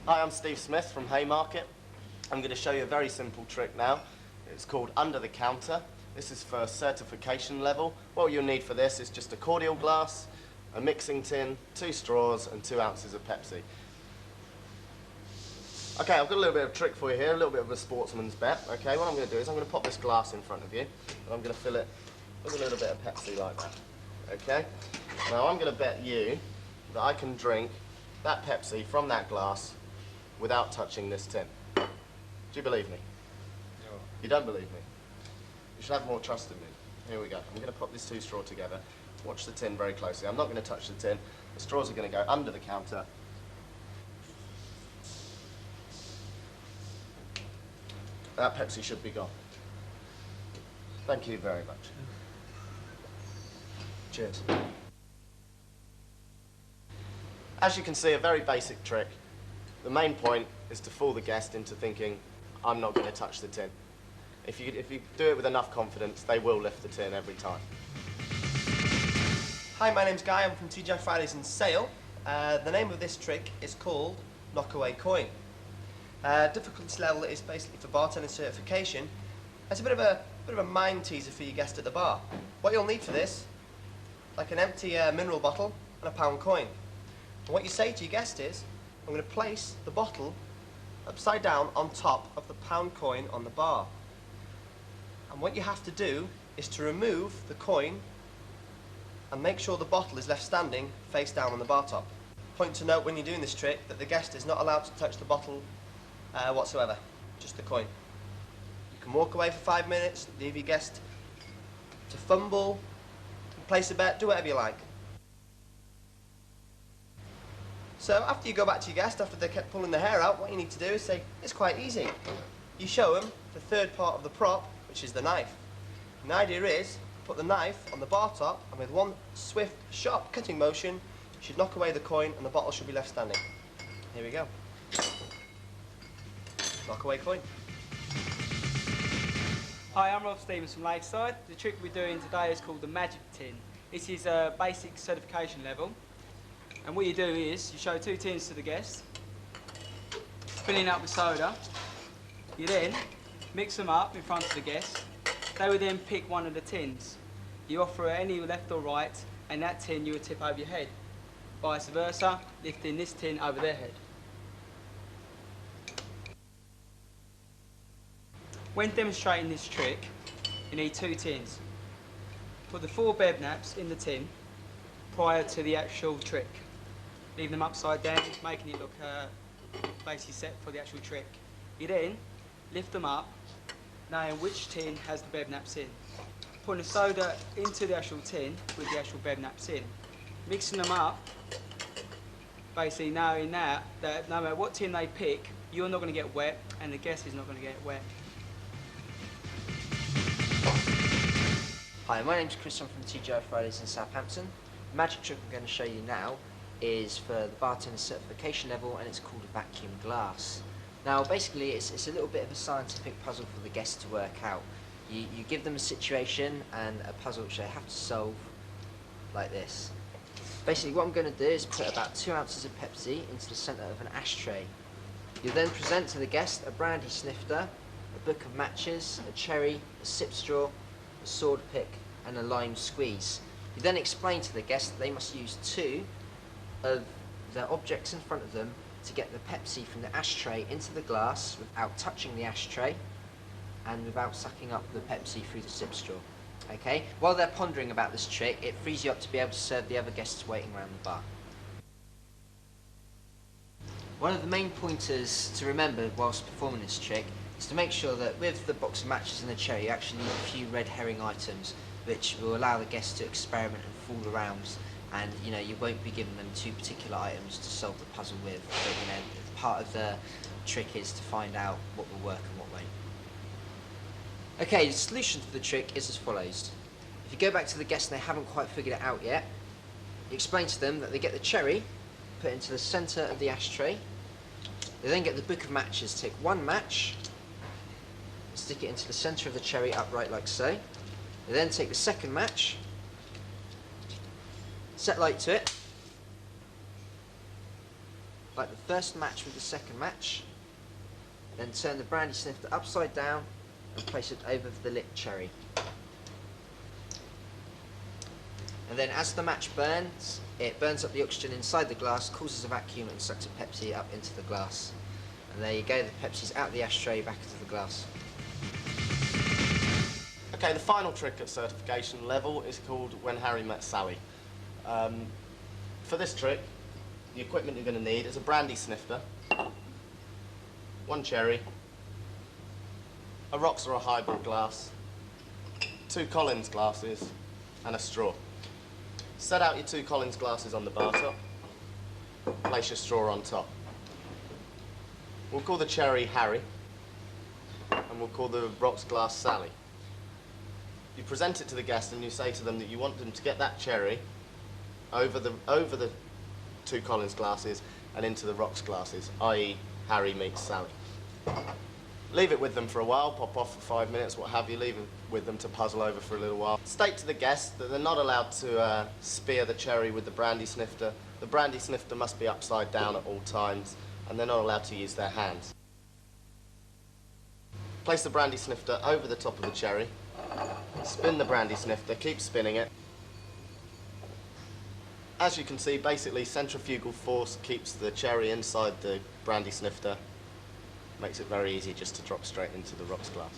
Hi, I'm Steve Smith from Haymarket. I'm going to show you a very simple trick now. It's called under the counter. This is for certification level. What you'll need for this is just a cordial glass, a mixing tin, 2 straws and 2 ounces of Pepsi. Okay, I've got a little bit of a trick for you here, a little bit of a sportsman's bet. Okay, what I'm going to do is I'm going to pop this glass in front of you and I'm going to fill it with a little bit of Pepsi like that. Okay, now I'm going to bet you that I can drink that Pepsi from that glass without touching this tin. Do you believe me? No. You don't believe me? You should have more trust in me. Here we go. I'm going to pop these 2 straws together. Watch the tin very closely. I'm not going to touch the tin. The straws are going to go under the counter. That Pepsi should be gone. Thank you very much. Cheers. As you can see, a very basic trick. The main point is to fool the guest into thinking, I'm not going to touch the tin. If you do it with enough confidence, they will lift the tin every time. Hi, my name's Guy. I'm from Tgi Fridays in Sale. The name of this trick is called Knock Away Coin. Difficulty level is basically for bartender certification. It's a bit of a mind teaser for your guest at the bar. What you'll need for this, like an empty mineral bottle and a pound coin. And what you say to your guest is, I'm going to place the bottle upside down on top of the pound coin on the bar. And what you have to do is to remove the coin and make sure the bottle is left standing face down on the bar top. Point to note when you're doing this trick that the guest is not allowed to touch the bottle whatsoever, just the coin. You can walk away for 5 minutes, leave your guest to fumble, place a bet, do whatever you like. So after you go back to your guest, after they kept pulling their hair out, what you need to do is say, it's quite easy. You show them the third part of the prop, which is the knife. And the idea is, put the knife on the bar top, and with one swift, sharp cutting motion, you should knock away the coin and the bottle should be left standing. Here we go. Knock away coin. Hi, I'm Rob Stevens from Lakeside. The trick we're doing today is called the magic tin. This is a basic certification level. And what you do is, you show 2 tins to the guest, filling up with soda. You then mix them up in front of the guest. They will then pick one of the tins. You offer any left or right, and that tin you will tip over your head. Vice versa, lifting this tin over their head. When demonstrating this trick, you need 2 tins. Put the 4 bev naps in the tin prior to the actual trick. Leave them upside down, making it look basically set for the actual trick. You then lift them up, knowing which tin has the bev naps in. Putting the soda into the actual tin with the actual bev naps in. Mixing them up, basically knowing that no matter what tin they pick, you're not going to get wet and the guest is not going to get wet. Hi, my name's Kriss. I'm from Tgi Fridays in Southampton. The magic trick I'm going to show you now is for the bartender certification level, and it's called a vacuum glass. Now basically it's a little bit of a scientific puzzle for the guests to work out. You give them a situation and a puzzle which they have to solve like this. Basically what I'm going to do is put about 2 ounces of Pepsi into the centre of an ashtray. You then present to the guest a brandy snifter, a book of matches, a cherry, a sip straw, a sword pick and a lime squeeze. You then explain to the guest that they must use 2 of the objects in front of them to get the Pepsi from the ashtray into the glass without touching the ashtray and without sucking up the Pepsi through the sip straw. Okay? While they're pondering about this trick, it frees you up to be able to serve the other guests waiting around the bar. One of the main pointers to remember whilst performing this trick is to make sure that with the box of matches and the cherry you actually need a few red herring items which will allow the guests to experiment and fool around, and you won't be giving them 2 particular items to solve the puzzle with, but part of the trick is to find out what will work and what won't. Okay, the solution to the trick is as follows. If you go back to the guests and they haven't quite figured it out yet, you explain to them that they get the cherry put into the centre of the ashtray. They then get the book of matches, take 1 match, stick it into the centre of the cherry upright like so. They then take the second match, set light to it, like the first match with the second match. Then turn the brandy snifter upside down and place it over the lit cherry. And then as the match burns, it burns up the oxygen inside the glass, causes a vacuum and sucks the Pepsi up into the glass. And there you go, the Pepsi's out the ashtray, back into the glass. Okay, the final trick at certification level is called When Harry Met Sally. For this trick, the equipment you're going to need is a brandy snifter, one cherry, a rocks or a hybrid glass, 2 Collins glasses, and a straw. Set out your 2 Collins glasses on the bar top, place your straw on top. We'll call the cherry Harry, and we'll call the rocks glass Sally. You present it to the guest and you say to them that you want them to get that cherry over the 2 Collins glasses and into the rocks glasses, i.e. Harry meets Sally. Leave it with them for a while, pop off for 5 minutes, what have you, leave it with them to puzzle over for a little while. State to the guest that they're not allowed to spear the cherry with the brandy snifter. The brandy snifter must be upside down at all times, and they're not allowed to use their hands. Place the brandy snifter over the top of the cherry, spin the brandy snifter, keep spinning it. As you can see, basically centrifugal force keeps the cherry inside the brandy snifter. Makes it very easy just to drop straight into the rocks glass.